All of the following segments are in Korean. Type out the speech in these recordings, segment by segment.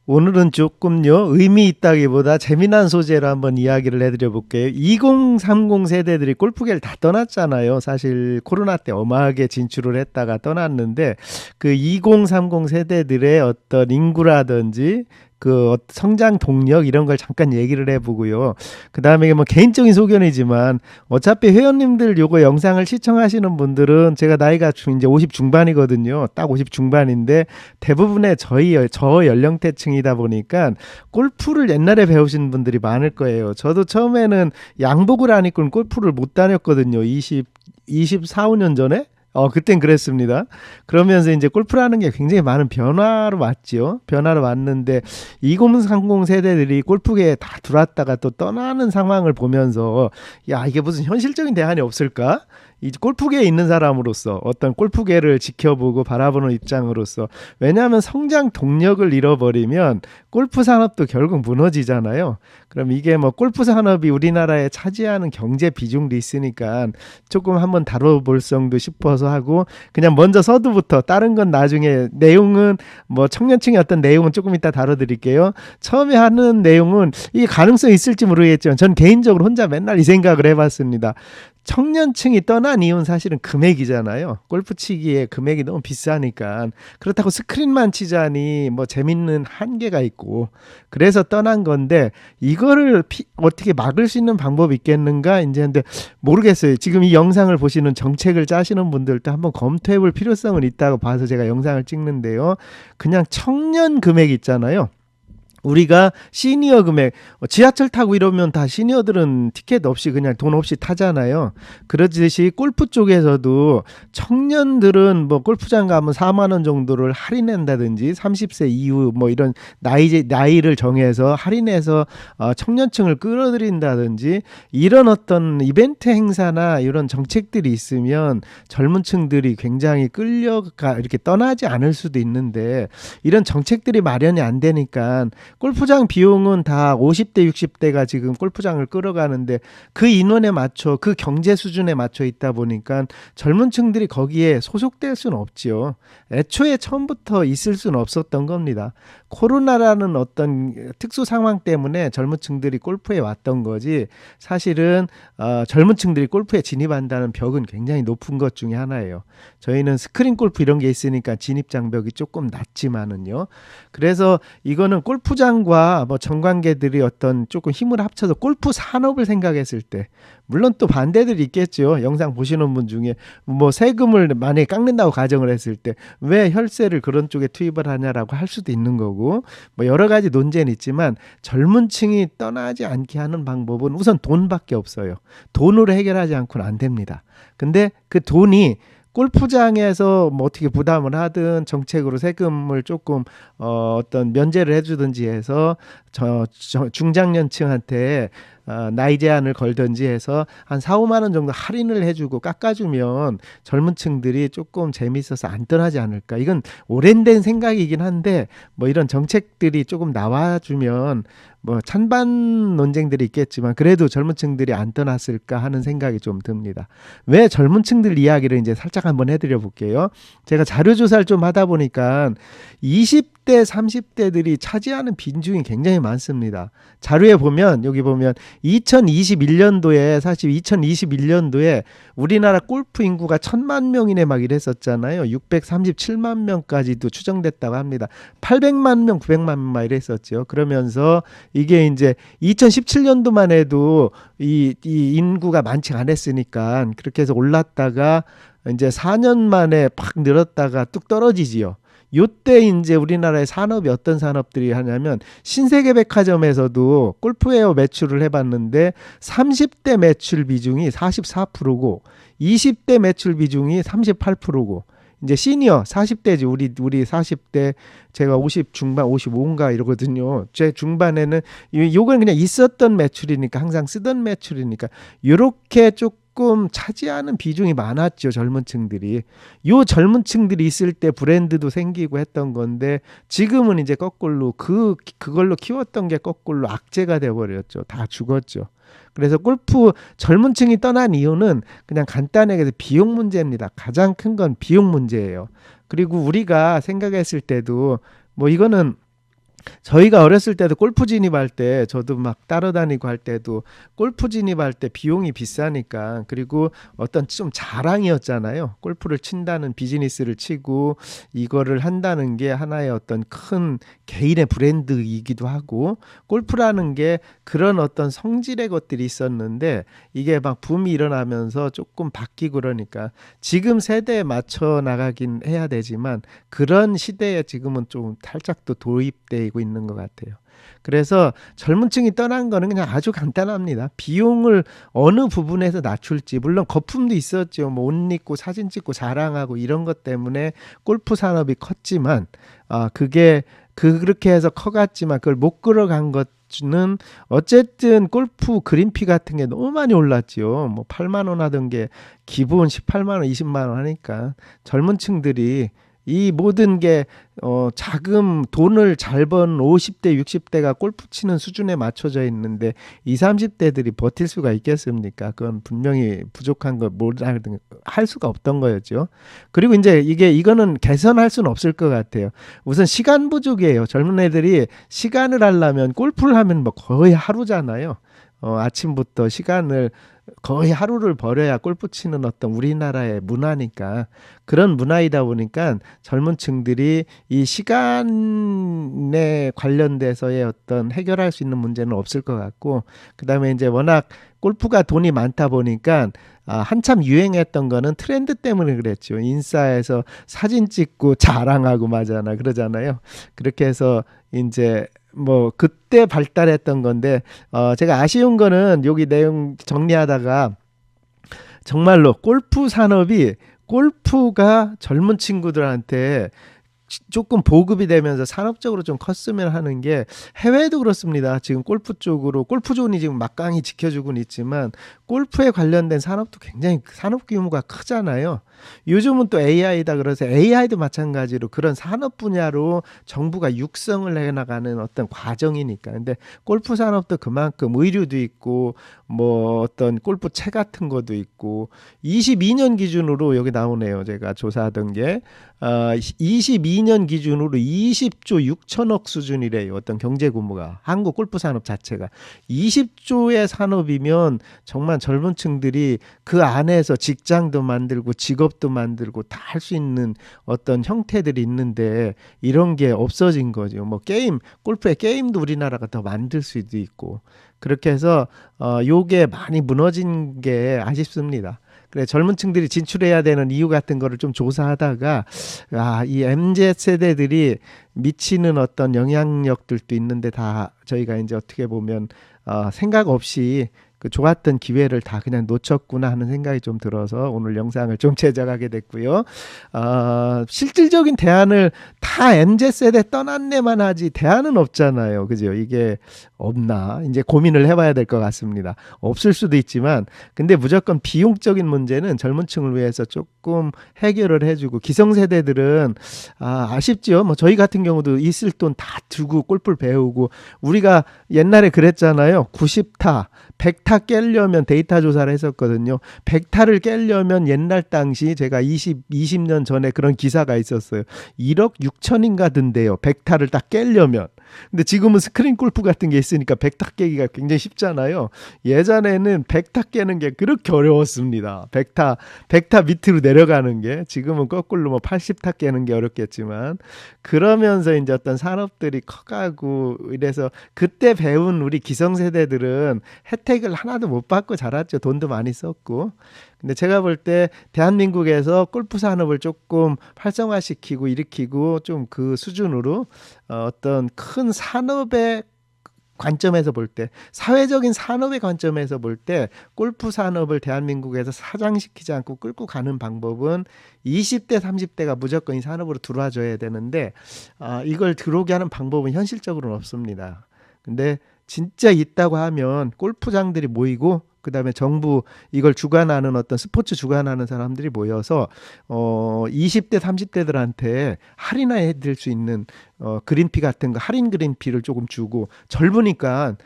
오늘은 조금요, 의미 있다기보다 재미난 소재로 한번 이야기를 해드려 볼게요. 2030 세대들이 골프계를 다 떠났잖아요. 사실 코로나 때 어마하게 진출을 했다가 떠났는데, 그 2030 세대들의 어떤 인구라든지 그 성장 동력 이런 걸 잠깐 얘기를 해보고요. 그 다음에 뭐 개인적인 소견이지만 어차피 회원님들 요거 영상을 시청하시는 분들은 제가 나이가 이제 50 중반이거든요. 딱 50 중반인데 대부분의 저 연령대층이다 보니까 골프를 옛날에 배우신 분들이 많을 거예요. 저도 처음에는 양복을 안 입고는 골프를 못 다녔거든요. 24, 5년 전에. 그땐 그랬습니다. 그러면서 이제 골프라는 게 굉장히 많은 변화로 왔지요. 변화로 왔는데 2030 세대들이 골프계에 다 들어왔다가 또 떠나는 상황을 보면서 야, 이게 무슨 현실적인 대안이 없을까? 이 골프계에 있는 사람으로서 어떤 골프계를 지켜보고 바라보는 입장으로서, 왜냐하면 성장 동력을 잃어버리면 골프 산업도 결국 무너지잖아요. 그럼 이게 뭐 골프 산업이 우리나라에 차지하는 경제 비중도 있으니까 조금 한번 다뤄볼 정도 싶어서 하고, 그냥 먼저 서두부터, 다른 건 나중에, 내용은 뭐 청년층의 어떤 내용은 조금 이따 다뤄드릴게요. 처음에 하는 내용은 이게 가능성이 있을지 모르겠지만 전 개인적으로 혼자 맨날 이 생각을 해봤습니다. 청년층이 떠난 이유는 사실은 금액이잖아요. 골프 치기에 금액이 너무 비싸니까. 그렇다고 스크린만 치자니 뭐 재밌는 한계가 있고, 그래서 떠난 건데, 이거를 어떻게 막을 수 있는 방법이 있겠는가 이제. 근데 모르겠어요. 지금 이 영상을 보시는 정책을 짜시는 분들도 한번 검토해 볼 필요성은 있다고 봐서 제가 영상을 찍는데요. 그냥 청년 금액 있잖아요. 우리가 시니어 금액, 지하철 타고 이러면 다 시니어들은 티켓 없이 그냥 돈 없이 타잖아요. 그러듯이 골프 쪽에서도 청년들은 뭐 골프장 가면 4만 원 정도를 할인한다든지, 30세 이후 뭐 이런 나이를 정해서 할인해서 청년층을 끌어들인다든지, 이런 어떤 이벤트 행사나 이런 정책들이 있으면 젊은 층들이 굉장히 끌려가 이렇게 떠나지 않을 수도 있는데, 이런 정책들이 마련이 안 되니까 골프장 비용은 다 50대, 60대가 지금 골프장을 끌어가는데, 그 인원에 맞춰, 그 경제 수준에 맞춰 있다 보니까 젊은 층들이 거기에 소속될 수는 없지요. 애초에 처음부터 있을 수는 없었던 겁니다. 코로나라는 어떤 특수 상황 때문에 젊은 층들이 골프에 왔던 거지, 사실은 젊은 층들이 골프에 진입한다는 벽은 굉장히 높은 것 중에 하나예요. 저희는 스크린 골프 이런 게 있으니까 진입 장벽이 조금 낮지만은요. 그래서 이거는 골프장과 뭐 정관계들이 어떤 조금 힘을 합쳐서 골프 산업을 생각했을 때, 물론 또 반대들이 있겠죠. 영상 보시는 분 중에 뭐 세금을 만약에 깎는다고 가정을 했을 때 왜 혈세를 그런 쪽에 투입을 하냐라고 할 수도 있는 거고, 뭐 여러 가지 논쟁은 있지만 젊은 층이 떠나지 않게 하는 방법은 우선 돈밖에 없어요. 돈으로 해결하지 않고는 안 됩니다. 근데 그 돈이 골프장에서 뭐 어떻게 부담을 하든 정책으로 세금을 조금 어떤 면제를 해주든지 해서 중장년층한테 나이 제한을 걸든지 해서 한 4, 5만 원 정도 할인을 해주고 깎아주면 젊은 층들이 조금 재밌어서 안 떠나지 않을까. 이건 오랜된 생각이긴 한데, 뭐 이런 정책들이 조금 나와주면, 뭐 찬반 논쟁들이 있겠지만 그래도 젊은 층들이 안 떠났을까 하는 생각이 좀 듭니다. 왜 젊은 층들 이야기를 이제 살짝 한번 해드려 볼게요. 제가 자료 조사를 좀 하다 보니까 20대, 30대들이 차지하는 비중이 굉장히 많습니다. 자료에 보면, 여기 보면 2021년도에, 사실 2021년도에 우리나라 골프 인구가 1000만 명이네 막 이랬었잖아요. 637만 명까지도 추정됐다고 합니다. 800만 명, 900만 명 막 이랬었죠. 그러면서 이게 이제 2017년도만 해도 이 인구가 많지 않았으니까 그렇게 해서 올랐다가 이제 4년 만에 팍 늘었다가 뚝 떨어지지요. 요때 이제 우리나라의 산업이 어떤 산업들이 하냐면, 신세계 백화점에서도 골프웨어 매출을 해봤는데 30대 매출 비중이 44%고 20대 매출 비중이 38%고, 이제 시니어 40대지, 우리 40대, 제가 50 중반 55인가 이러거든요. 제 중반에는 요건 그냥 있었던 매출이니까, 항상 쓰던 매출이니까 요렇게 조금 차지하는 비중이 많았죠, 젊은 층들이. 요 젊은 층들이 있을 때 브랜드도 생기고 했던 건데, 지금은 이제 거꾸로 그걸로 키웠던 게 거꾸로 악재가 돼 버렸죠. 다 죽었죠. 그래서 골프 젊은 층이 떠난 이유는 그냥 간단하게 비용 문제입니다. 가장 큰 건 비용 문제예요. 그리고 우리가 생각했을 때도 뭐 이거는 저희가 어렸을 때도 골프 진입할 때 저도 막 따라다니고 할 때도 골프 진입할 때 비용이 비싸니까 그리고 어떤 좀 자랑이었잖아요. 골프를 친다는 비즈니스를 치고 이거를 한다는 게 하나의 어떤 큰 개인의 브랜드이기도 하고 골프라는 게 그런 어떤 성질의 것들이 있었는데 이게 막 붐이 일어나면서 조금 바뀌고 그러니까 지금 세대에 맞춰 나가긴 해야 되지만 그런 시대에 지금은 좀 살짝 또 도입되고 있는 것 같아요. 그래서 젊은 층이 떠난 거는 그냥 아주 간단합니다. 비용을 어느 부분에서 낮출지. 물론 거품도 있었죠. 뭐 옷 입고 사진 찍고 자랑하고 이런 것 때문에 골프 산업이 컸지만 그게 그렇게 해서 커갔지만 그걸 못 끌어간 것은 어쨌든 골프 그린피 같은 게 너무 많이 올랐죠. 뭐 8만 원 하던 게 기본 18만 원, 20만 원 하니까 젊은 층들이 이 모든 게 자금 돈을 잘 번 50대 60대가 골프 치는 수준에 맞춰져 있는데 20, 30대들이 버틸 수가 있겠습니까? 그건 분명히 부족한 거 뭐라든 할 수가 없던 거였죠. 그리고 이제 이거는 개선할 수는 없을 것 같아요. 우선 시간 부족이에요. 젊은 애들이 시간을 하려면 골프를 하면 뭐 거의 하루잖아요. 아침부터 시간을 거의 하루를 버려야 골프 치는 어떤 우리나라의 문화니까 그런 문화이다 보니까 젊은 층들이 이 시간에 관련돼서의 어떤 해결할 수 있는 문제는 없을 것 같고 그다음에 이제 워낙 골프가 돈이 많다 보니까 한참 유행했던 거는 트렌드 때문에 그랬죠. 인싸에서 사진 찍고 자랑하고 마잖아 그러잖아요. 그렇게 해서 이제 뭐 그때 발달했던 건데 제가 아쉬운 거는 여기 내용 정리하다가 정말로 골프 산업이 골프가 젊은 친구들한테 조금 보급이 되면서 산업적으로 좀 컸으면 하는 게 해외도 그렇습니다. 지금 골프 쪽으로 골프존이 지금 막강히 지켜주고는 있지만 골프에 관련된 산업도 굉장히 산업 규모가 크잖아요. 요즘은 또 AI다 그래서 AI도 마찬가지로 그런 산업 분야로 정부가 육성을 해나가는 어떤 과정이니까. 근데 골프 산업도 그만큼 의류도 있고 뭐 어떤 골프채 같은 것도 있고 22년 기준으로 여기 나오네요. 제가 조사하던 게 22년 기준으로 20조 6천억 수준이래요. 어떤 경제 규모가 한국 골프 산업 자체가 20조의 산업이면 정말 젊은 층들이 그 안에서 직장도 만들고 직업도 만들고 다 할 수 있는 어떤 형태들이 있는데 이런 게 없어진 거죠. 뭐 골프의 게임도 우리나라가 더 만들 수도 있고 그렇게 해서 요게 많이 무너진 게 아쉽습니다. 그래 젊은 층들이 진출해야 되는 이유 같은 거를 좀 조사하다가 이 MZ 세대들이 미치는 어떤 영향력들도 있는데 다 저희가 이제 어떻게 보면 생각 없이 그 좋았던 기회를 다 그냥 놓쳤구나 하는 생각이 좀 들어서 오늘 영상을 좀 제작하게 됐고요. 실질적인 대안을 다 MZ세대 떠났네만 하지 대안은 없잖아요. 그죠? 이게 없나? 이제 고민을 해봐야 될 것 같습니다. 없을 수도 있지만 근데 무조건 비용적인 문제는 젊은 층을 위해서 조금 해결을 해주고 기성세대들은 아쉽죠. 뭐 저희 같은 경우도 있을 돈 다 두고 골프를 배우고 우리가 옛날에 그랬잖아요. 90타 100타 깨려면 데이터 조사를 했었거든요. 100타를 깨려면 옛날 당시 제가 20년 전에 그런 기사가 있었어요. 1억 6천인가 든대요. 100타를 딱 깨려면. 근데 지금은 스크린 골프 같은 게 있으니까 100타 깨기가 굉장히 쉽잖아요. 예전에는 100타 깨는 게 그렇게 어려웠습니다. 100타 밑으로 내려가는 게 지금은 거꾸로 뭐 80타 깨는 게 어렵겠지만 그러면서 이제 어떤 산업들이 커가고 이래서 그때 배운 우리 기성세대들은 혜택을 하나도 못 받고 자랐죠. 돈도 많이 썼고. 근데 제가 볼 때 대한민국에서 골프 산업을 조금 활성화시키고 일으키고 좀 그 수준으로 어떤 큰 산업의 관점에서 볼 때 사회적인 산업의 관점에서 볼 때 골프 산업을 대한민국에서 사장시키지 않고 끌고 가는 방법은 20대 30대가 무조건 이 산업으로 들어와줘야 되는데 이걸 들어오게 하는 방법은 현실적으로는 없습니다. 근데 진짜 있다고 하면 골프장들이 모이고 그다음에 정부 이걸 주관하는 어떤 스포츠 주관하는 사람들이 모여서 20대 30대들한테 할인해 드릴 수 있는 그린피 같은 거 할인 그린피를 조금 주고 젊으니까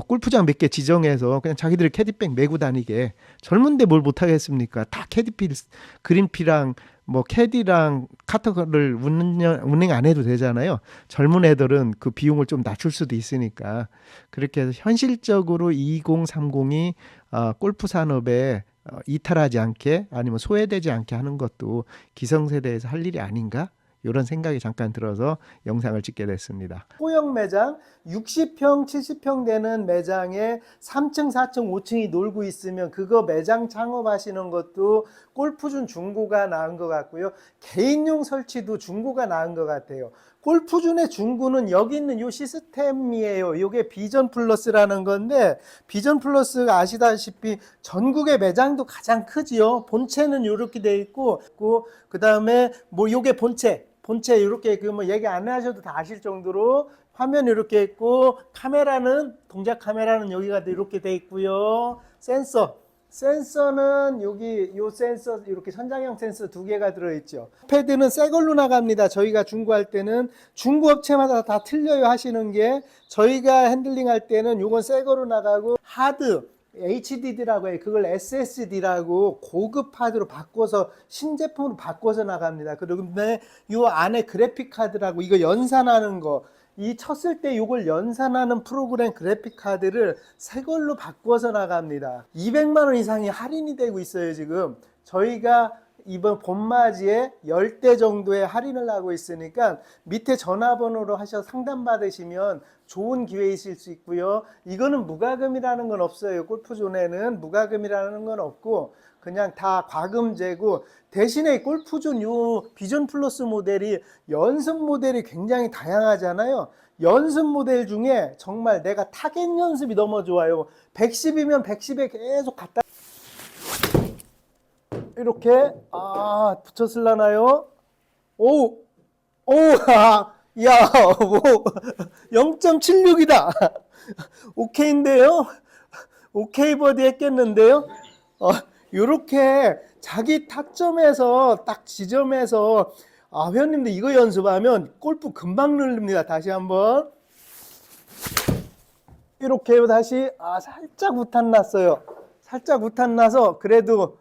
골프장 몇 개 지정해서 그냥 자기들이 캐디백 메고 다니게 젊은데 뭘 못하겠습니까? 다 캐디피 그린피랑 뭐 캐디랑 카터를 운행 안 해도 되잖아요. 젊은 애들은 그 비용을 좀 낮출 수도 있으니까 그렇게 해서 현실적으로 2030이 골프 산업에 이탈하지 않게 아니면 소외되지 않게 하는 것도 기성세대에서 할 일이 아닌가? 이런 생각이 잠깐 들어서 영상을 찍게 됐습니다. 소형 매장 60평, 70평 되는 매장에 3층, 4층, 5층이 놀고 있으면 그거 매장 창업하시는 것도 골프존 중고가 나은 것 같고요. 개인용 설치도 중고가 나은 것 같아요. 골프존의 중고는 여기 있는 요 시스템이에요. 요게 비전 플러스라는 건데 비전 플러스가 아시다시피 전국의 매장도 가장 크지요. 본체는 이렇게 돼 있고 그 다음에 뭐 요게 본체 이렇게 그 뭐 얘기 안 하셔도 다 아실 정도로 화면 이렇게 있고 카메라는 동작 카메라는 여기가 이렇게 돼 있고요. 센서는 여기 요 센서 이렇게 선장형 센서 두 개가 들어있죠. 패드는 새 걸로 나갑니다. 저희가 중고할 때는 중고 업체마다 다 틀려요. 하시는 게 저희가 핸들링 할 때는 요건 새 거로 나가고 하드 HDD라고 해요. 그걸 SSD라고 고급 하드로 바꿔서 신제품으로 바꿔서 나갑니다. 그런데 요 안에 그래픽 카드라고 이거 연산하는 거 이 쳤을 때 이걸 연산하는 프로그램 그래픽 카드를 새 걸로 바꿔서 나갑니다. 200만 원 이상이 할인이 되고 있어요. 지금 저희가 이번 봄맞이에 10대 정도의 할인을 하고 있으니까 밑에 전화번호로 하셔서 상담 받으시면 좋은 기회이실 수 있고요. 이거는 무과금이라는 건 없어요. 골프존에는 무과금이라는 건 없고 그냥 다 과금제고 대신에 골프존 요 비전 플러스 모델이 연습 모델이 굉장히 다양하잖아요. 연습 모델 중에 정말 내가 타겟 연습이 너무 좋아요. 110이면 110에 계속 갖다 이렇게 붙였을라나요? 오, 야, 뭐 0.76이다. 오케이인데요? 오케이 버디 했겠는데요? 요렇게 자기 타점에서 딱 지점에서 회원님들 이거 연습하면 골프 금방 늘립니다. 다시 한번 이렇게 다시 살짝 우탄 났어요. 살짝 우탄 나서 그래도